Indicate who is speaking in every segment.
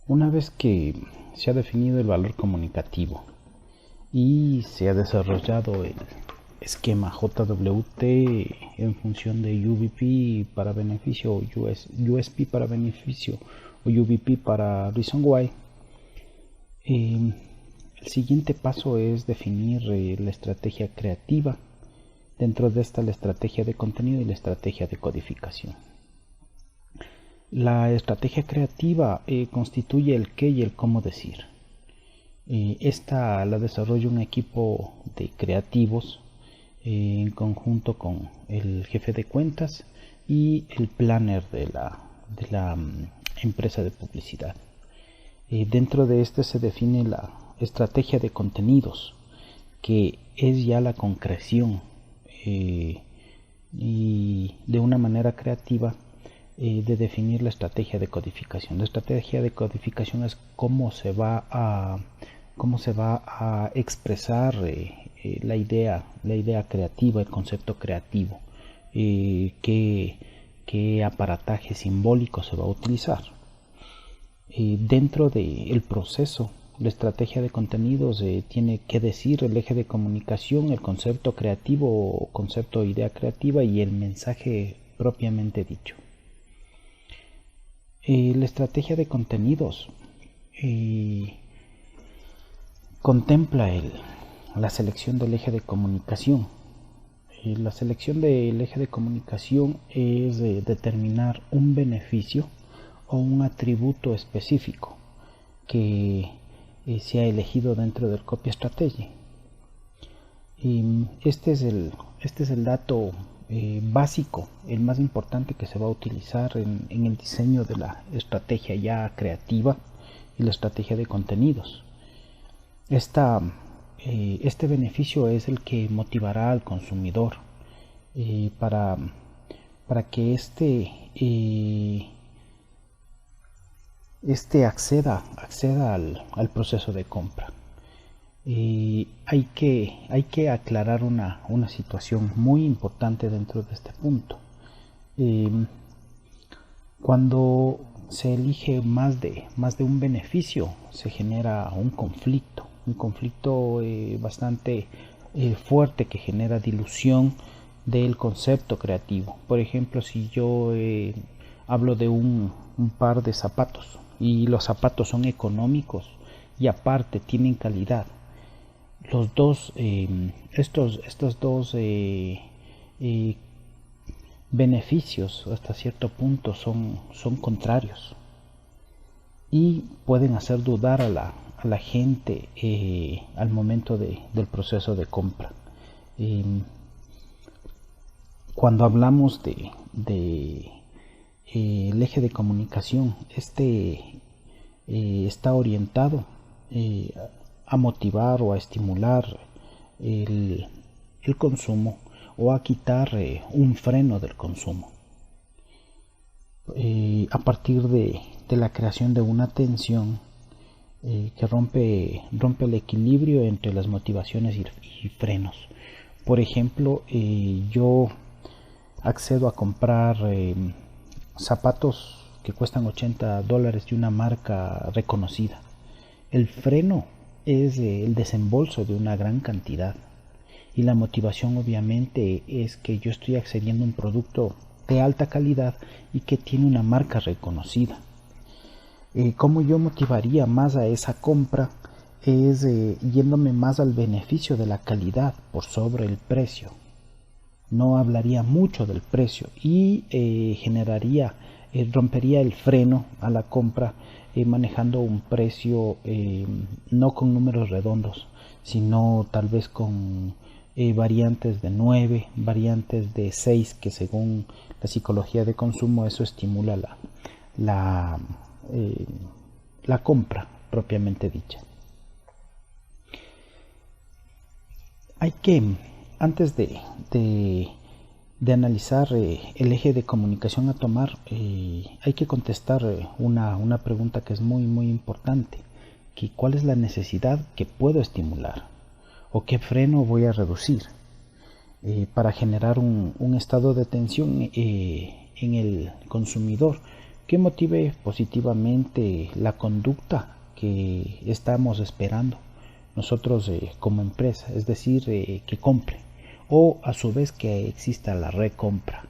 Speaker 1: Una vez que se ha definido el valor comunicativo y se ha desarrollado el esquema JWT en función de UVP para beneficio, USP para beneficio o UVP para reason why, el siguiente paso es definir la estrategia creativa. Dentro de esta, la estrategia de contenido y la estrategia de codificación. La estrategia creativa constituye el qué y el cómo decir. Esta la desarrolla un equipo de creativos en conjunto con el jefe de cuentas y el planner de la empresa de publicidad. Dentro de este se define la estrategia de contenidos, que es ya la concreción y de una manera creativa de definir la estrategia de codificación. La estrategia de codificación es cómo se va a expresar la idea creativa, el concepto creativo, qué aparataje simbólico se va a utilizar. Dentro del proceso, la estrategia de contenidos tiene que decir el eje de comunicación, el concepto creativo o concepto o idea creativa y el mensaje propiamente dicho. La estrategia de contenidos contempla la selección del eje de comunicación. La selección del eje de comunicación es determinar un beneficio o un atributo específico que se ha elegido dentro del copy strategy. Este es el dato básico, el más importante que se va a utilizar en el diseño de la estrategia ya creativa y la estrategia de contenidos. Este beneficio es el que motivará al consumidor para que acceda al proceso de compra. Hay que aclarar una situación muy importante dentro de este punto. Cuando se elige más de un beneficio, se genera un conflicto bastante fuerte que genera dilución del concepto creativo. Por ejemplo, si yo hablo de un par de zapatos y los zapatos son económicos y aparte tienen calidad, los dos estos dos beneficios hasta cierto punto son contrarios y pueden hacer dudar a la gente al momento del proceso de compra. Cuando hablamos de el eje de comunicación, está orientado a motivar o a estimular el consumo o a quitar un freno del consumo a partir de la creación de una tensión que rompe el equilibrio entre las motivaciones y frenos. Por ejemplo, yo accedo a comprar zapatos que cuestan $80 de una marca reconocida. El freno es el desembolso de una gran cantidad y la motivación obviamente es que yo estoy accediendo a un producto de alta calidad y que tiene una marca reconocida. ¿Cómo yo motivaría más a esa compra? Es yéndome más al beneficio de la calidad por sobre el precio. No hablaría mucho del precio y rompería el freno a la compra manejando un precio no con números redondos, sino tal vez con variantes de 9, variantes de 6, que según la psicología de consumo eso estimula la compra propiamente dicha. Hay que, antes de analizar el eje de comunicación a tomar, hay que contestar una pregunta que es muy importante, que ¿cuál es la necesidad que puedo estimular o qué freno voy a reducir para generar un estado de tensión en el consumidor que motive positivamente la conducta que estamos esperando nosotros como empresa, es decir, que compre, o a su vez que exista la recompra.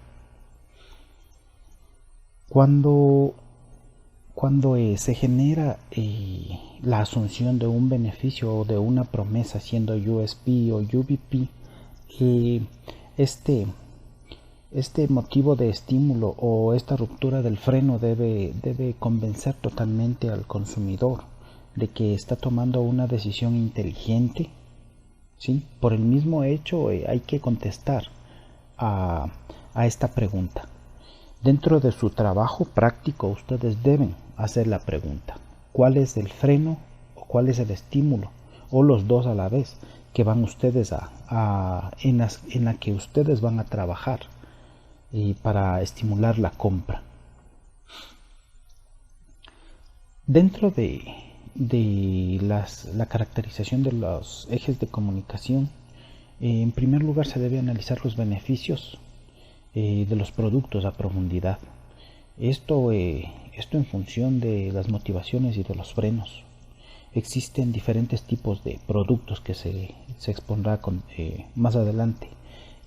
Speaker 1: Cuando se genera la asunción de un beneficio o de una promesa siendo USP o UVP, este motivo de estímulo o esta ruptura del freno debe convencer totalmente al consumidor de que está tomando una decisión inteligente, ¿sí? Por el mismo hecho hay que contestar a esta pregunta. Dentro de su trabajo práctico ustedes deben hacer la pregunta: ¿cuál es el freno o cuál es el estímulo, o los dos a la vez, que van ustedes en la que ustedes van a trabajar para estimular la compra? Dentro de la caracterización de los ejes de comunicación, en primer lugar se debe analizar los beneficios de los productos a profundidad. Esto en función de las motivaciones y de los frenos. Existen diferentes tipos de productos que se expondrá más adelante,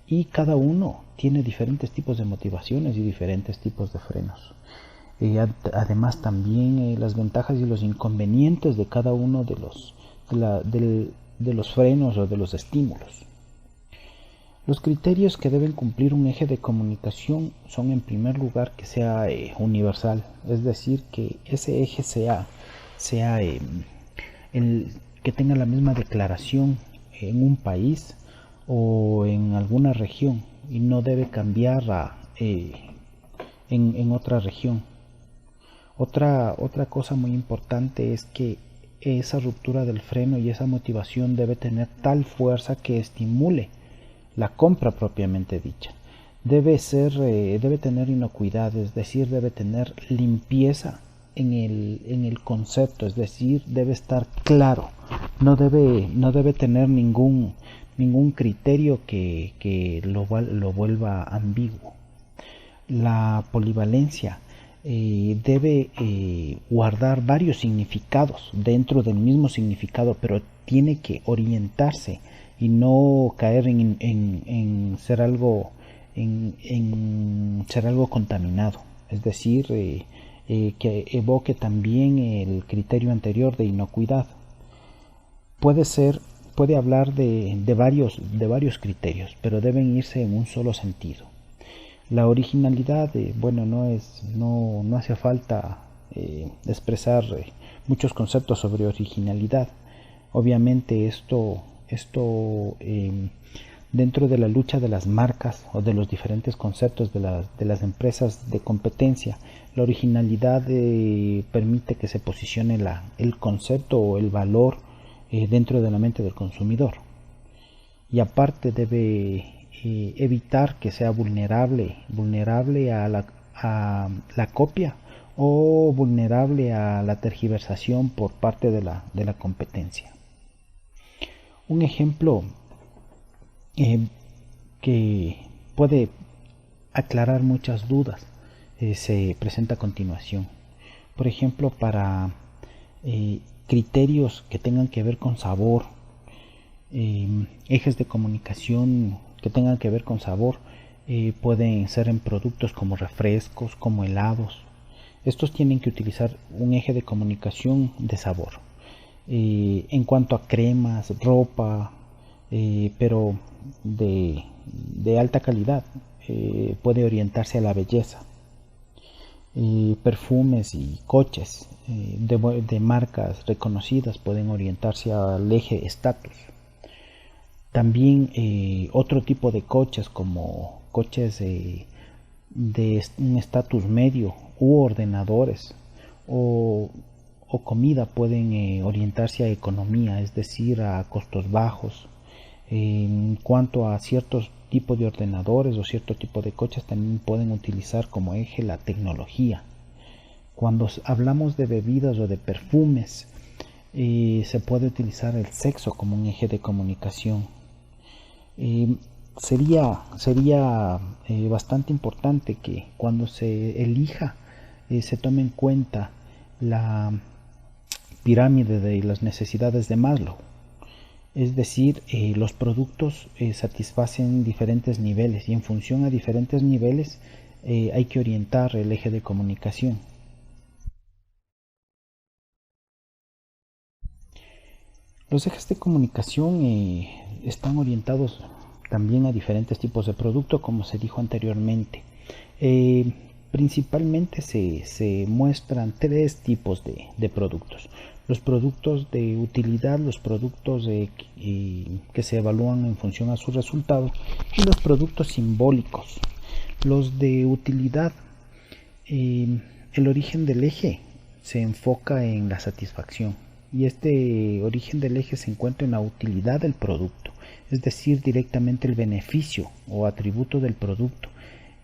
Speaker 1: y cada uno tiene diferentes tipos de motivaciones y diferentes tipos de frenos. Además también las ventajas y los inconvenientes de cada uno de los frenos o de los estímulos. Los criterios que deben cumplir un eje de comunicación son, en primer lugar, que sea universal, es decir, que ese eje sea que tenga la misma declaración en un país o en alguna región, y no debe cambiar en otra región. Otra cosa muy importante es que esa ruptura del freno y esa motivación debe tener tal fuerza que estimule la compra propiamente dicha. Debe tener inocuidad, es decir, debe tener limpieza en el concepto, es decir, debe estar claro. No debe tener ningún criterio que lo vuelva ambiguo. La polivalencia debe guardar varios significados dentro del mismo significado, pero tiene que orientarse y no caer en ser algo contaminado, es decir, que evoque también el criterio anterior de inocuidad. Puede hablar de varios criterios, pero deben irse en un solo sentido. La originalidad, no hace falta expresar muchos conceptos sobre originalidad. Obviamente esto dentro de la lucha de las marcas o de los diferentes conceptos de las empresas de competencia, la originalidad permite que se posicione el concepto o el valor dentro de la mente del consumidor, y aparte debe evitar que sea vulnerable a la copia o vulnerable a la tergiversación por parte de la competencia. Un ejemplo que puede aclarar muchas dudas se presenta a continuación. Por ejemplo, para criterios que tengan que ver con sabor, ejes de comunicación que tengan que ver con sabor, pueden ser en productos como refrescos, como helados. Estos tienen que utilizar un eje de comunicación de sabor. En cuanto a cremas, ropa, pero de alta calidad, puede orientarse a la belleza. Perfumes y coches de marcas reconocidas pueden orientarse al eje estatus. También otro tipo de coches, como coches de un estatus medio, u ordenadores o comida, pueden orientarse a economía, es decir, a costos bajos. En cuanto a ciertos tipos de ordenadores o cierto tipo de coches, también pueden utilizar como eje la tecnología. Cuando hablamos de bebidas o de perfumes, se puede utilizar el sexo como un eje de comunicación. Sería bastante importante que cuando se elija se tome en cuenta la pirámide de las necesidades de Maslow. Es decir, los productos satisfacen diferentes niveles y en función a diferentes niveles hay que orientar el eje de comunicación. Los ejes de comunicación están orientados también a diferentes tipos de producto, como se dijo anteriormente. Principalmente se muestran tres tipos de productos. Los productos de utilidad, los productos que se evalúan en función a su resultado, y los productos simbólicos. Los de utilidad, el origen del eje se enfoca en la satisfacción, y este origen del eje se encuentra en la utilidad del producto, es decir, directamente el beneficio o atributo del producto.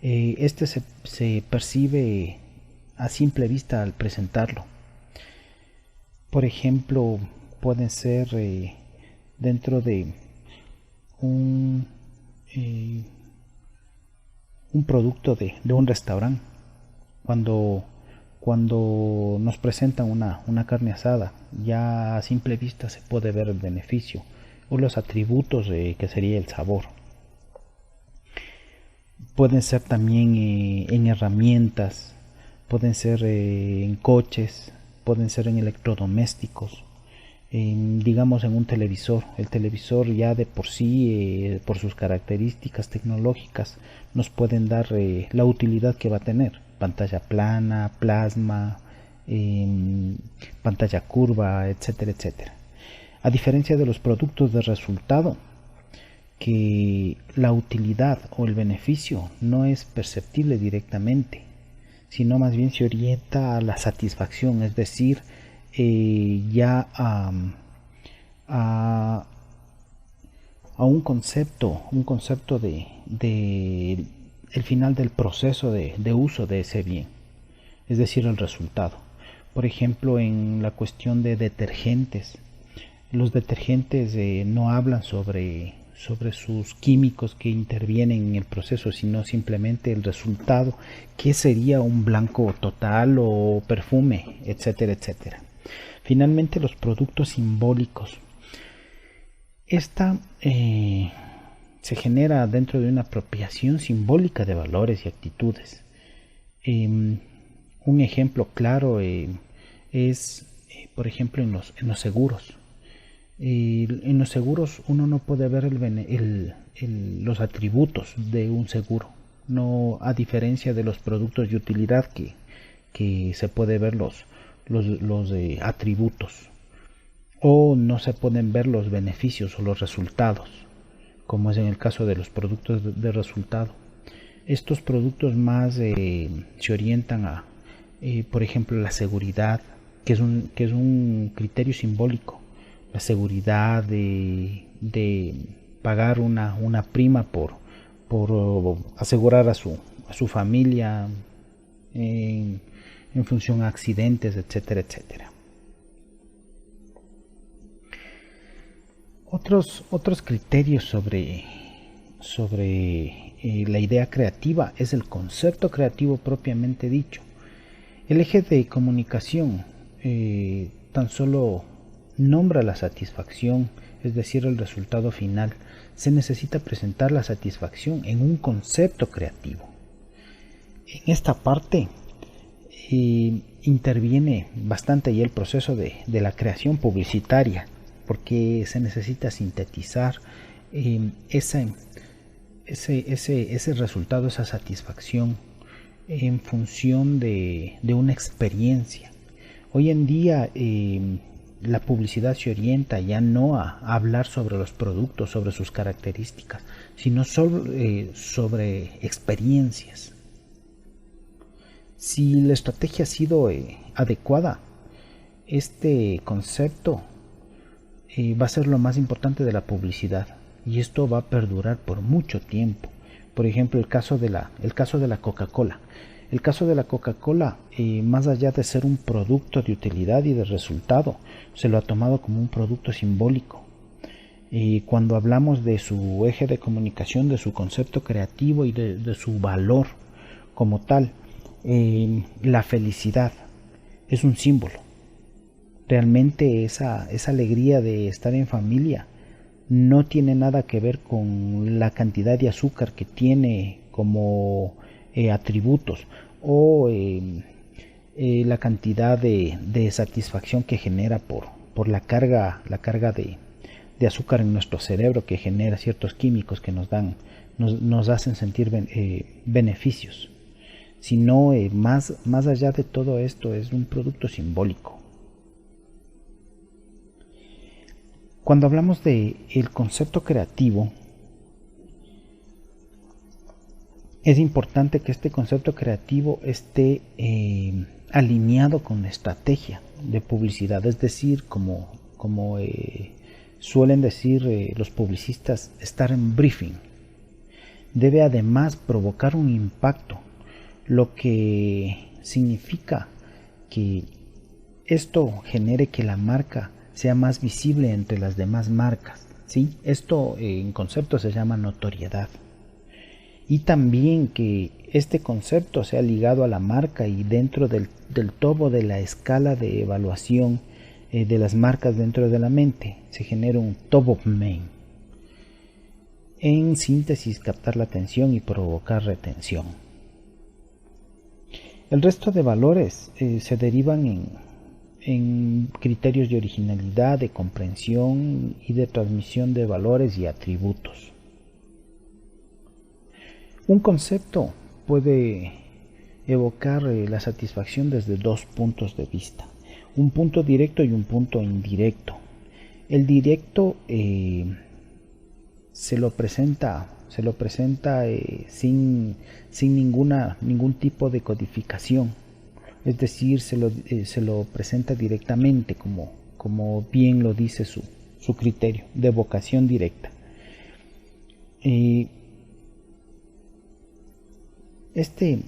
Speaker 1: Este se percibe a simple vista al presentarlo. Por ejemplo, pueden ser dentro de un producto de un restaurante. Cuando nos presentan una carne asada, ya a simple vista se puede ver el beneficio o los atributos que sería el sabor. Pueden ser también en herramientas, pueden ser en coches, pueden ser en electrodomésticos, digamos en un televisor. El televisor ya de por sí, por sus características tecnológicas, nos pueden dar la utilidad que va a tener: pantalla plana, plasma, pantalla curva, etcétera, etcétera. A diferencia de los productos de resultado, que la utilidad o el beneficio no es perceptible directamente, sino más bien se orienta a la satisfacción, es decir, ya a un concepto de el final del proceso de uso de ese bien, es decir, el resultado. Por ejemplo, en la cuestión de detergentes, los detergentes no hablan sobre sus químicos que intervienen en el proceso, sino simplemente el resultado, que sería un blanco total o perfume, etcétera, etcétera. Finalmente, los productos simbólicos. Esta se genera dentro de una apropiación simbólica de valores y actitudes. Un ejemplo claro es, por ejemplo, en los seguros. En los seguros uno no puede ver los atributos de un seguro, no, a diferencia de los productos de utilidad que se puede ver los atributos, o no se pueden ver los beneficios o los resultados, como es en el caso de los productos de resultado. Estos productos más se orientan a, por ejemplo, la seguridad, que es un criterio simbólico. La seguridad de pagar una prima por asegurar a su familia en función a accidentes, etcétera, etcétera. Otros criterios sobre la idea creativa es el concepto creativo propiamente dicho. El eje de comunicación tan solo nombra la satisfacción, es decir, el resultado final. Se necesita presentar la satisfacción en un concepto creativo. En esta parte interviene bastante ya el proceso de la creación publicitaria, porque se necesita sintetizar ese resultado, esa satisfacción en función de una experiencia. Hoy en día la publicidad se orienta ya no a hablar sobre los productos, sobre sus características, sino sobre experiencias. Si la estrategia ha sido adecuada, este concepto va a ser lo más importante de la publicidad, y esto va a perdurar por mucho tiempo. Por ejemplo, el caso de la Coca-Cola. El caso de la Coca-Cola, más allá de ser un producto de utilidad y de resultado, se lo ha tomado como un producto simbólico. Cuando hablamos de su eje de comunicación, de su concepto creativo y de su valor como tal, la felicidad es un símbolo. Realmente esa alegría de estar en familia no tiene nada que ver con la cantidad de azúcar que tiene como atributos o la cantidad de satisfacción que genera por la carga de azúcar en nuestro cerebro, que genera ciertos químicos que nos hacen sentir beneficios, sino más allá de todo esto es un producto simbólico. Cuando hablamos de el concepto creativo, es importante que este concepto creativo esté alineado con la estrategia de publicidad, es decir, como suelen decir los publicistas, estar en briefing. Debe además provocar un impacto, lo que significa que esto genere que la marca sea más visible entre las demás marcas, ¿sí? Esto en concepto se llama notoriedad. Y también que este concepto sea ligado a la marca y dentro del topo de la escala de evaluación de las marcas dentro de la mente se genera un top of mind. En síntesis, captar la atención y provocar retención. El resto de valores se derivan en criterios de originalidad, de comprensión y de transmisión de valores y atributos. Un concepto puede evocar la satisfacción desde dos puntos de vista, un punto directo y un punto indirecto. El directo se lo presenta sin ningún tipo de codificación, es decir, se lo presenta directamente como bien lo dice su criterio de evocación directa. Este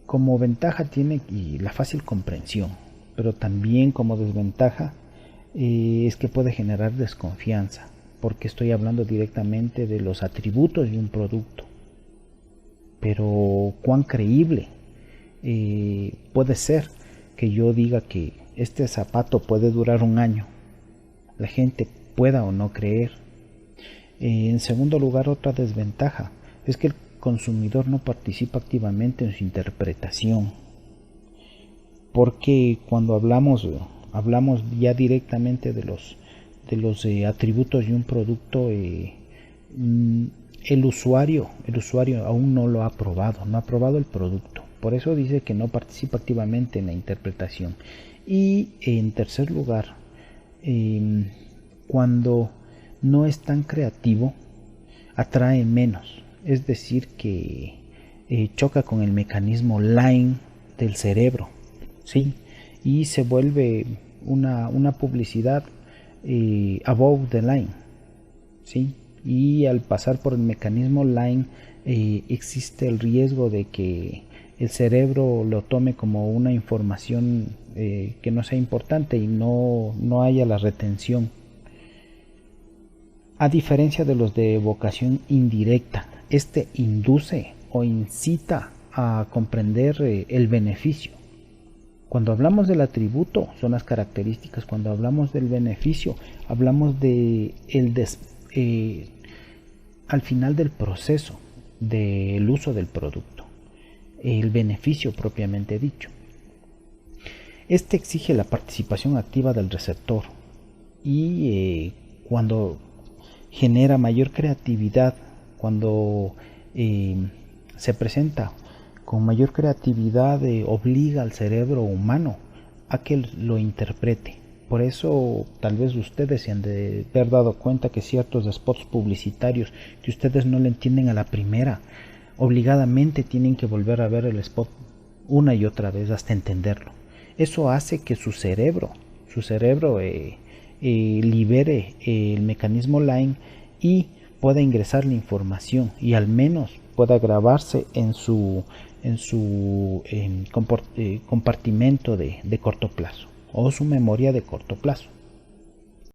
Speaker 1: como ventaja tiene la fácil comprensión, pero también como desventaja es que puede generar desconfianza, porque estoy hablando directamente de los atributos de un producto. Pero cuán creíble puede ser que yo diga que este zapato puede durar un año, la gente pueda o no creer. En segundo lugar, otra desventaja es que el consumidor no participa activamente en su interpretación, porque cuando hablamos ya directamente de los atributos de un producto, el usuario aún no lo ha probado, no ha probado el producto, por eso dice que no participa activamente en la interpretación. Y en tercer lugar, cuando no es tan creativo, atrae menos, es decir que choca con el mecanismo line del cerebro, ¿sí? Y se vuelve una publicidad above the line, ¿sí? Y al pasar por el mecanismo line existe el riesgo de que el cerebro lo tome como una información que no sea importante y no haya la retención. A diferencia de los de evocación indirecta, este induce o incita a comprender el beneficio. Cuando hablamos del atributo son las características, cuando hablamos del beneficio hablamos de al final del proceso del uso del producto, el beneficio propiamente dicho. Este exige la participación activa del receptor y cuando genera mayor creatividad, cuando se presenta con mayor creatividad, obliga al cerebro humano a que lo interprete. Por eso tal vez ustedes se han de haber dado cuenta que ciertos spots publicitarios que ustedes no le entienden a la primera, obligadamente tienen que volver a ver el spot una y otra vez hasta entenderlo. Eso hace que su cerebro libere el mecanismo line y pueda ingresar la información y al menos pueda grabarse en su compartimento de corto plazo o su memoria de corto plazo.